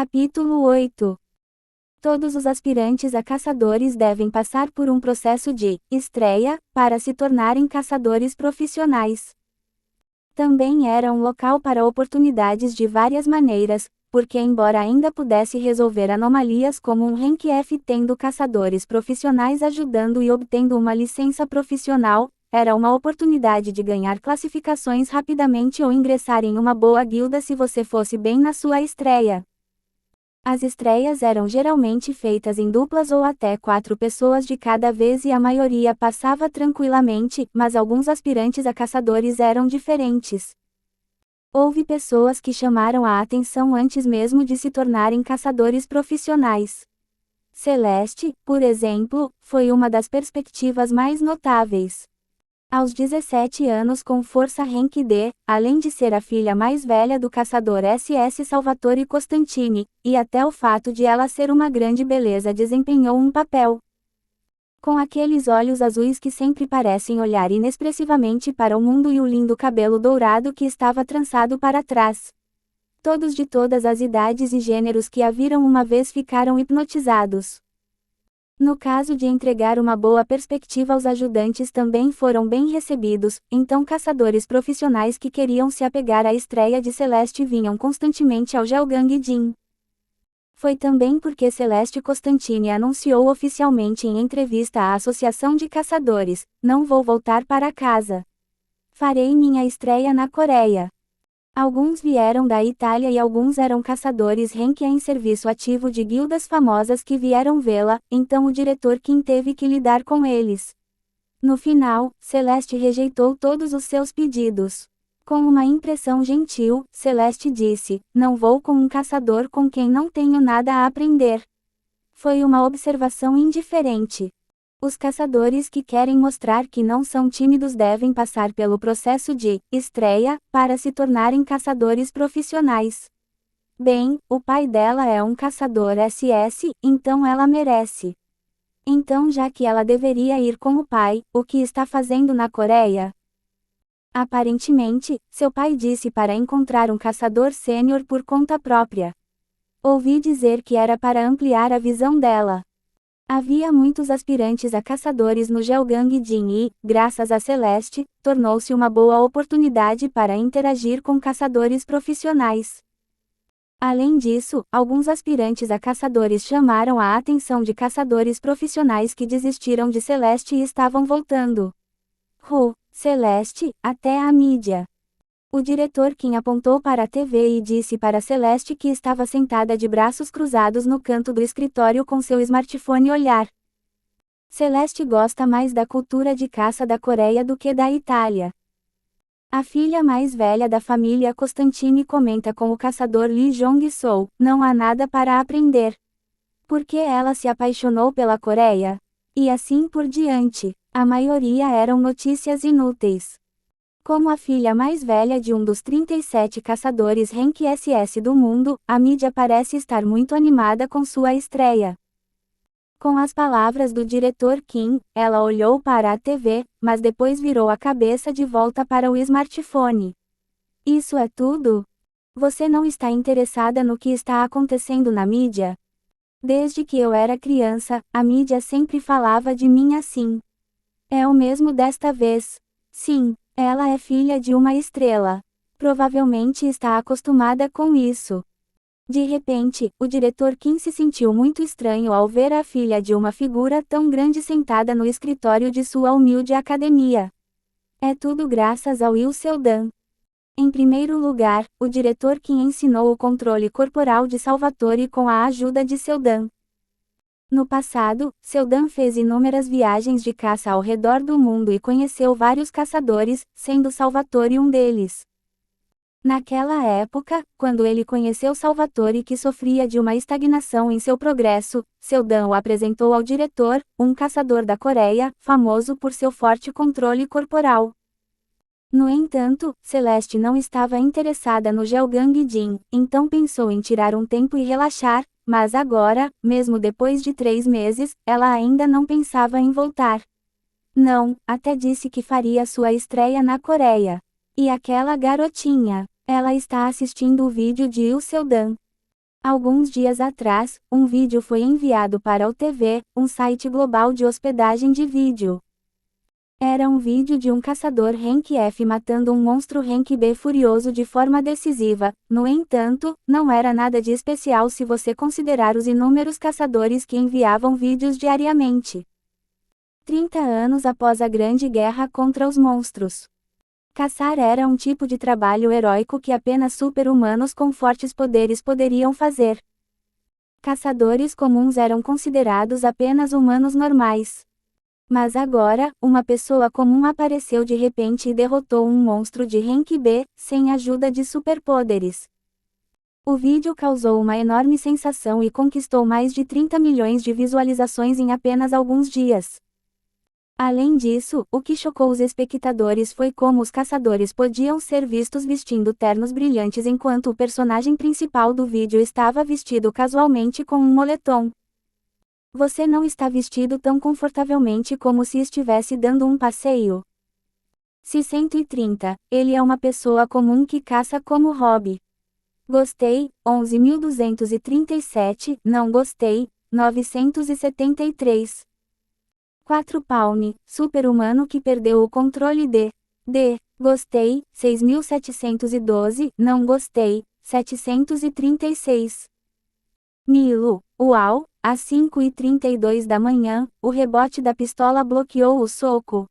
Capítulo 8. Todos os aspirantes a caçadores devem passar por um processo de estreia para se tornarem caçadores profissionais. Também era um local para oportunidades de várias maneiras, porque embora ainda pudesse resolver anomalias como um rank F tendo caçadores profissionais ajudando e obtendo uma licença profissional, era uma oportunidade de ganhar classificações rapidamente ou ingressar em uma boa guilda se você fosse bem na sua estreia. As estreias eram geralmente feitas em duplas ou até 4 pessoas de cada vez e a maioria passava tranquilamente, mas alguns aspirantes a caçadores eram diferentes. Houve pessoas que chamaram a atenção antes mesmo de se tornarem caçadores profissionais. Celeste, por exemplo, foi uma das perspectivas mais notáveis. Aos 17 anos com força Rank D, além de ser a filha mais velha do caçador SS Salvatore Costantini, e até o fato de ela ser uma grande beleza desempenhou um papel. Com aqueles olhos azuis que sempre parecem olhar inexpressivamente para o mundo e o lindo cabelo dourado que estava trançado para trás. Todos de todas as idades e gêneros que a viram uma vez ficaram hipnotizados. No caso de entregar uma boa perspectiva aos ajudantes também foram bem recebidos, então caçadores profissionais que queriam se apegar à estreia de Celeste vinham constantemente ao Gelgang Jin. Foi também porque Celeste Costantini anunciou oficialmente em entrevista à Associação de Caçadores: "Não vou voltar para casa. Farei minha estreia na Coreia." Alguns vieram da Itália e alguns eram caçadores Rank A em serviço ativo de guildas famosas que vieram vê-la, então o diretor Kim teve que lidar com eles. No final, Celeste rejeitou todos os seus pedidos. Com uma impressão gentil, Celeste disse: "Não vou com um caçador com quem não tenho nada a aprender." Foi uma observação indiferente. Os caçadores que querem mostrar que não são tímidos devem passar pelo processo de estreia para se tornarem caçadores profissionais. Bem, o pai dela é um caçador SS, então ela merece. Então, já que ela deveria ir com o pai, o que está fazendo na Coreia? Aparentemente, seu pai disse para encontrar um caçador sênior por conta própria. Ouvi dizer que era para ampliar a visão dela. Havia muitos aspirantes a caçadores no Gelgang Jin e, graças a Celeste, tornou-se uma boa oportunidade para interagir com caçadores profissionais. Além disso, alguns aspirantes a caçadores chamaram a atenção de caçadores profissionais que desistiram de Celeste e estavam voltando. Celeste, até a mídia. O diretor Kim apontou para a TV e disse para Celeste que estava sentada de braços cruzados no canto do escritório com seu smartphone olhar. Celeste gosta mais da cultura de caça da Coreia do que da Itália. A filha mais velha da família Costantini comenta com o caçador Lee Jong-soo: "Não há nada para aprender. Por que ela se apaixonou pela Coreia?" E assim por diante. A maioria eram notícias inúteis. Como a filha mais velha de um dos 37 caçadores Rank SS do mundo, a mídia parece estar muito animada com sua estreia. Com as palavras do diretor Kim, ela olhou para a TV, mas depois virou a cabeça de volta para o smartphone. "Isso é tudo? Você não está interessada no que está acontecendo na mídia? Desde que eu era criança, a mídia sempre falava de mim assim. É o mesmo desta vez. Sim. Ela é filha de uma estrela. Provavelmente está acostumada com isso." De repente, o diretor Kim se sentiu muito estranho ao ver a filha de uma figura tão grande sentada no escritório de sua humilde academia. É tudo graças ao Lee Seodan. Em primeiro lugar, o diretor Kim ensinou o controle corporal de Salvatore com a ajuda de Seodan. No passado, Seodan fez inúmeras viagens de caça ao redor do mundo e conheceu vários caçadores, sendo Salvatore um deles. Naquela época, quando ele conheceu Salvatore que sofria de uma estagnação em seu progresso, Seodan o apresentou ao diretor, um caçador da Coreia, famoso por seu forte controle corporal. No entanto, Celeste não estava interessada no Gelgang Jin, então pensou em tirar um tempo e relaxar. Mas agora, mesmo depois de 3 meses, ela ainda não pensava em voltar. Não, até disse que faria sua estreia na Coreia. E aquela garotinha, ela está assistindo o vídeo de Lee Seodan. Alguns dias atrás, um vídeo foi enviado para o TV, um site global de hospedagem de vídeo. Era um vídeo de um caçador Rank F matando um monstro Rank B furioso de forma decisiva. No entanto, não era nada de especial se você considerar os inúmeros caçadores que enviavam vídeos diariamente. 30 anos após a Grande Guerra contra os monstros. Caçar era um tipo de trabalho heróico que apenas super-humanos com fortes poderes poderiam fazer. Caçadores comuns eram considerados apenas humanos normais. Mas agora, uma pessoa comum apareceu de repente e derrotou um monstro de Rank B, sem ajuda de superpoderes. O vídeo causou uma enorme sensação e conquistou mais de 30 milhões de visualizações em apenas alguns dias. Além disso, o que chocou os espectadores foi como os caçadores podiam ser vistos vestindo ternos brilhantes enquanto o personagem principal do vídeo estava vestido casualmente com um moletom. Você não está vestido tão confortavelmente como se estivesse dando um passeio. Se 130, ele é uma pessoa comum que caça como hobby. Gostei, 11.237, não gostei, 973. 4 Palme, super-humano que perdeu o controle de, gostei, 6.712, não gostei, 736. Milo, uau, às 5h32 da manhã, o rebote da pistola bloqueou o soco.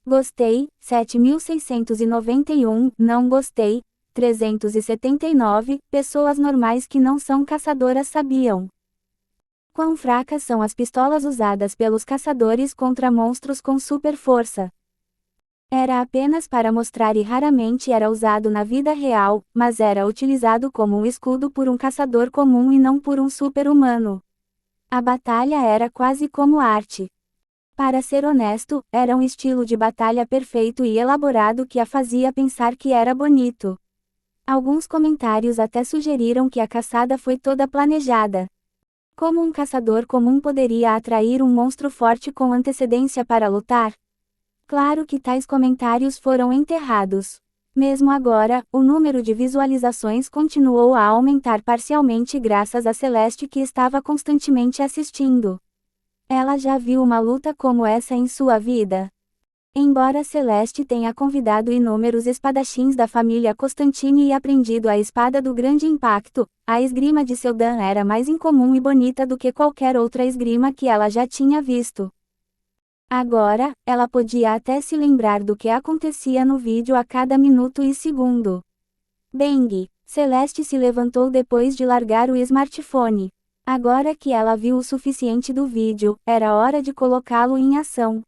Gostei, 7.691, não gostei, 379, pessoas normais que não são caçadoras sabiam. Quão fracas são as pistolas usadas pelos caçadores contra monstros com super força. Era apenas para mostrar e raramente era usado na vida real, mas era utilizado como um escudo por um caçador comum e não por um super-humano. A batalha era quase como arte. Para ser honesto, era um estilo de batalha perfeito e elaborado que a fazia pensar que era bonito. Alguns comentários até sugeriram que a caçada foi toda planejada. Como um caçador comum poderia atrair um monstro forte com antecedência para lutar? Claro que tais comentários foram enterrados. Mesmo agora, o número de visualizações continuou a aumentar parcialmente graças a Celeste que estava constantemente assistindo. Ela já viu uma luta como essa em sua vida? Embora Celeste tenha convidado inúmeros espadachins da família Constantine e aprendido a espada do grande impacto, a esgrima de Seldan era mais incomum e bonita do que qualquer outra esgrima que ela já tinha visto. Agora, ela podia até se lembrar do que acontecia no vídeo a cada minuto e segundo. Bang! Celeste se levantou depois de largar o smartphone. Agora que ela viu o suficiente do vídeo, era hora de colocá-lo em ação.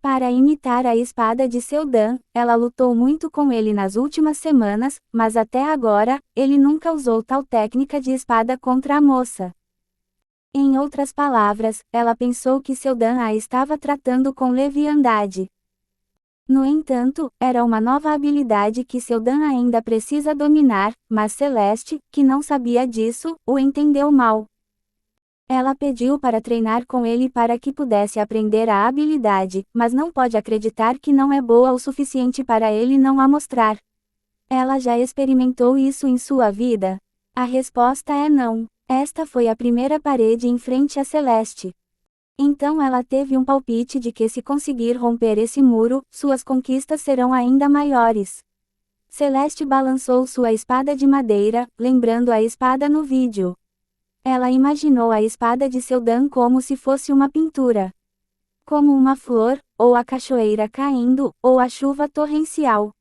Para imitar a espada de Seldan, ela lutou muito com ele nas últimas semanas, mas até agora, ele nunca usou tal técnica de espada contra a moça. Em outras palavras, ela pensou que Seldan a estava tratando com leviandade. No entanto, era uma nova habilidade que Seldan ainda precisa dominar, mas Celeste, que não sabia disso, o entendeu mal. Ela pediu para treinar com ele para que pudesse aprender a habilidade, mas não pode acreditar que não é boa o suficiente para ele não a mostrar. Ela já experimentou isso em sua vida? A resposta é não. Esta foi a primeira parede em frente a Celeste. Então ela teve um palpite de que se conseguir romper esse muro, suas conquistas serão ainda maiores. Celeste balançou sua espada de madeira, lembrando a espada no vídeo. Ela imaginou a espada de Seldan como se fosse uma pintura. Como uma flor, ou a cachoeira caindo, ou a chuva torrencial.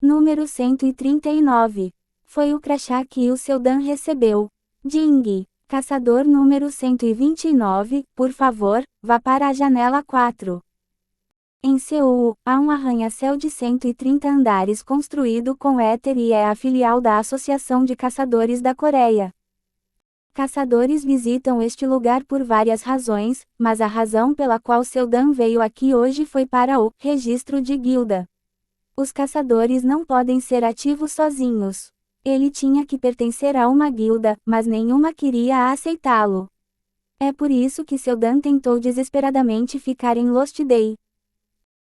Número 139. Foi o crachá que o Seldan recebeu. Ding! Caçador número 129, por favor, vá para a janela 4. Em Seul, há um arranha-céu de 130 andares construído com éter e é a filial da Associação de Caçadores da Coreia. Caçadores visitam este lugar por várias razões, mas a razão pela qual Seldan veio aqui hoje foi para o registro de guilda. Os caçadores não podem ser ativos sozinhos. Ele tinha que pertencer a uma guilda, mas nenhuma queria aceitá-lo. É por isso que Seldan tentou desesperadamente ficar em Lost Day.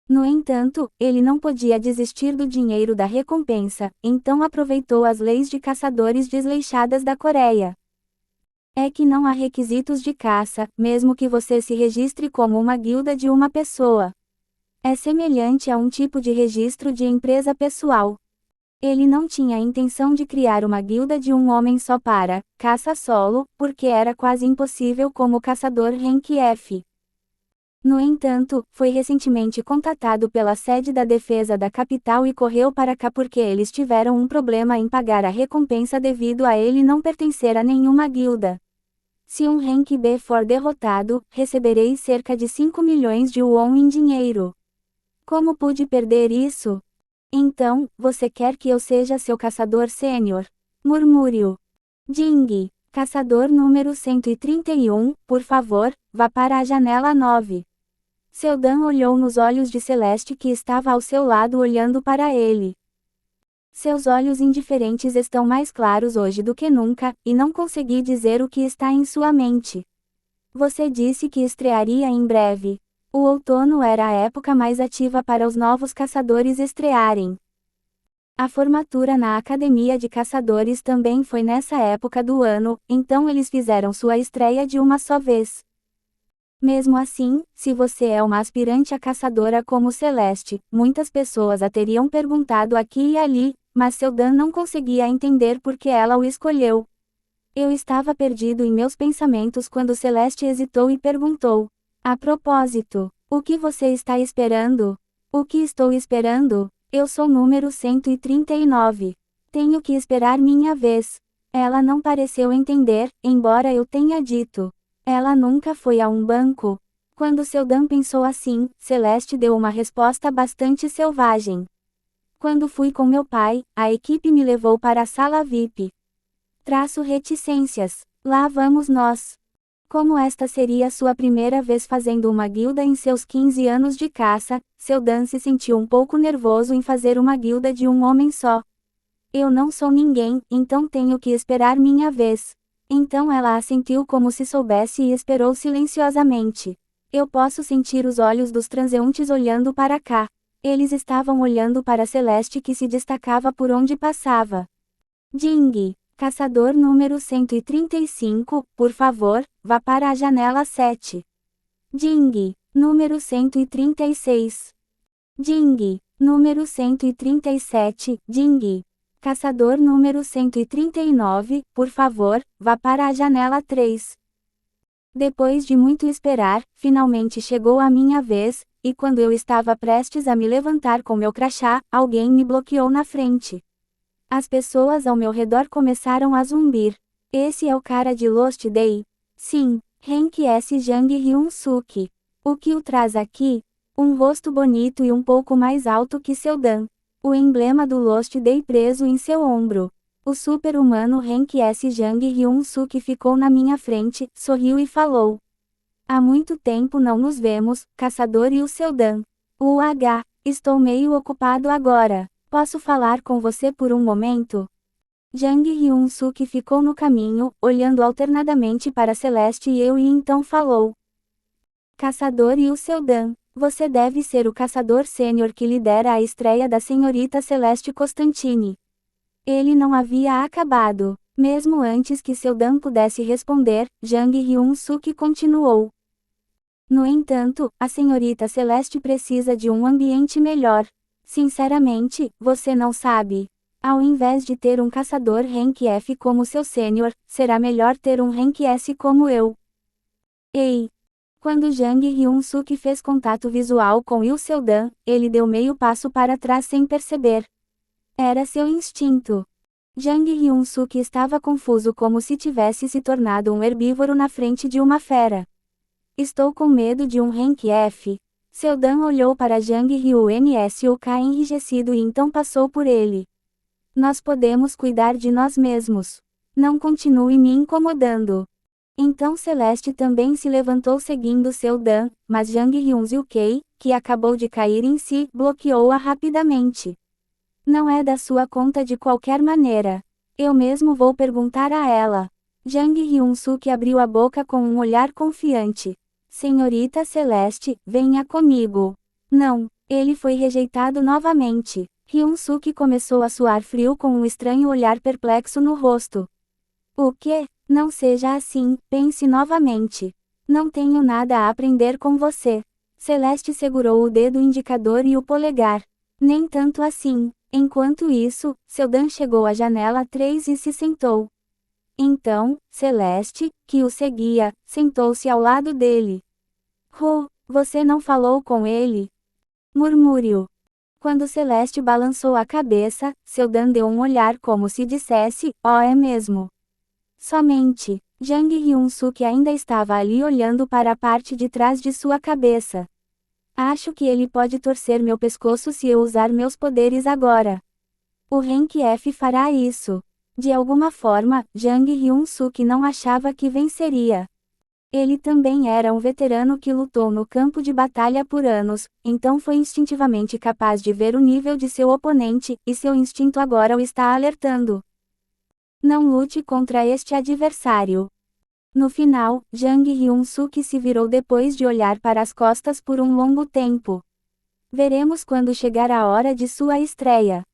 No entanto, ele não podia desistir do dinheiro da recompensa, então aproveitou as leis de caçadores desleixadas da Coreia. É que não há requisitos de caça, mesmo que você se registre como uma guilda de uma pessoa. É semelhante a um tipo de registro de empresa pessoal. Ele não tinha a intenção de criar uma guilda de um homem só para caça solo, porque era quase impossível como caçador Rank F. No entanto, foi recentemente contatado pela sede da defesa da capital e correu para cá porque eles tiveram um problema em pagar a recompensa devido a ele não pertencer a nenhuma guilda. Se um Rank B for derrotado, recebereis cerca de 5 milhões de won em dinheiro. Como pude perder isso? Então, você quer que eu seja seu caçador sênior? Murmúrio. Jing, caçador número 131, por favor, vá para a janela 9. Seldan olhou nos olhos de Celeste que estava ao seu lado olhando para ele. Seus olhos indiferentes estão mais claros hoje do que nunca, e não consegui dizer o que está em sua mente. Você disse que estrearia em breve. O outono era a época mais ativa para os novos caçadores estrearem. A formatura na Academia de Caçadores também foi nessa época do ano, então eles fizeram sua estreia de uma só vez. Mesmo assim, se você é uma aspirante a caçadora como Celeste, muitas pessoas a teriam perguntado aqui e ali, mas Seldan não conseguia entender por que ela o escolheu. Eu estava perdido em meus pensamentos quando Celeste hesitou e perguntou: a propósito, o que você está esperando? O que estou esperando? Eu sou número 139. Tenho que esperar minha vez. Ela não pareceu entender, embora eu tenha dito. Ela nunca foi a um banco. Quando Seldan pensou assim, Celeste deu uma resposta bastante selvagem. Quando fui com meu pai, a equipe me levou para a sala VIP. Traço reticências. Lá vamos nós. Como esta seria sua primeira vez fazendo uma guilda em seus 15 anos de caça, Seldan se sentiu um pouco nervoso em fazer uma guilda de um homem só. Eu não sou ninguém, então tenho que esperar minha vez. Então ela assentiu como se soubesse e esperou silenciosamente. Eu posso sentir os olhos dos transeuntes olhando para cá. Eles estavam olhando para Celeste que se destacava por onde passava. Jing, caçador número 135, por favor, vá para a janela 7. Jing, número 136. Jing, número 137, Jing. Caçador número 139, por favor, vá para a janela 3. Depois de muito esperar, finalmente chegou a minha vez, e quando eu estava prestes a me levantar com meu crachá, alguém me bloqueou na frente. As pessoas ao meu redor começaram a zumbir. Esse é o cara de Lost Day? Sim, Rank S. Jang Hyun-suk. O que o traz aqui? Um rosto bonito e um pouco mais alto que Seldan. O emblema do Lost Day preso em seu ombro. O super-humano Rank S. Jang Hyun-suk ficou na minha frente, sorriu e falou. Há muito tempo não nos vemos, caçador e o Seldan. Estou meio ocupado agora. Posso falar com você por um momento? Jang Hyun-suk ficou no caminho, olhando alternadamente para Celeste e eu e então falou. Caçador e o Seldan. Você deve ser o caçador sênior que lidera a estreia da senhorita Celeste Costantini. Ele não havia acabado. Mesmo antes que Seldan pudesse responder, Jang Hyun-suk continuou. No entanto, a senhorita Celeste precisa de um ambiente melhor. Sinceramente, você não sabe. Ao invés de ter um caçador Rank F como seu sênior, será melhor ter um Rank S como eu. Ei! Quando Jang Hyun-suk fez contato visual com Il Seldan, ele deu meio passo para trás sem perceber. Era seu instinto. Jang Hyun-suk estava confuso como se tivesse se tornado um herbívoro na frente de uma fera. Estou com medo de um Rank F. Seldan olhou para Jang Hyun-suk enrijecido e então passou por ele. Nós podemos cuidar de nós mesmos. Não continue me incomodando. Então Celeste também se levantou seguindo Seldan, mas Jang Hyun-suk, que acabou de cair em si, bloqueou-a rapidamente. Não é da sua conta de qualquer maneira. Eu mesmo vou perguntar a ela. Jang Hyun-suk abriu a boca com um olhar confiante. Senhorita Celeste, venha comigo. Não, Ele foi rejeitado novamente. Hyun-suk começou a suar frio com um estranho olhar perplexo no rosto. O quê? Não seja assim, pense novamente. Não tenho nada a aprender com você. Celeste segurou o dedo indicador e o polegar. Nem tanto assim. Enquanto isso, Seldan chegou à janela 3 e se sentou. Então, Celeste, que o seguia, sentou-se ao lado dele. Você não falou com ele? Murmúrio. Quando Celeste balançou a cabeça, Seldan deu um olhar como se dissesse, é mesmo. Somente. Jang Hyun-suk ainda estava ali olhando para a parte de trás de sua cabeça. Acho que ele pode torcer meu pescoço se eu usar meus poderes agora. O Rank F fará isso. De alguma forma, Jang Hyun-suk não achava que venceria. Ele também era um veterano que lutou no campo de batalha por anos, então foi instintivamente capaz de ver o nível de seu oponente, e seu instinto agora o está alertando. Não lute contra este adversário. No final, Jang Hyun-suk se virou depois de olhar para as costas por um longo tempo. Veremos quando chegar a hora de sua estreia.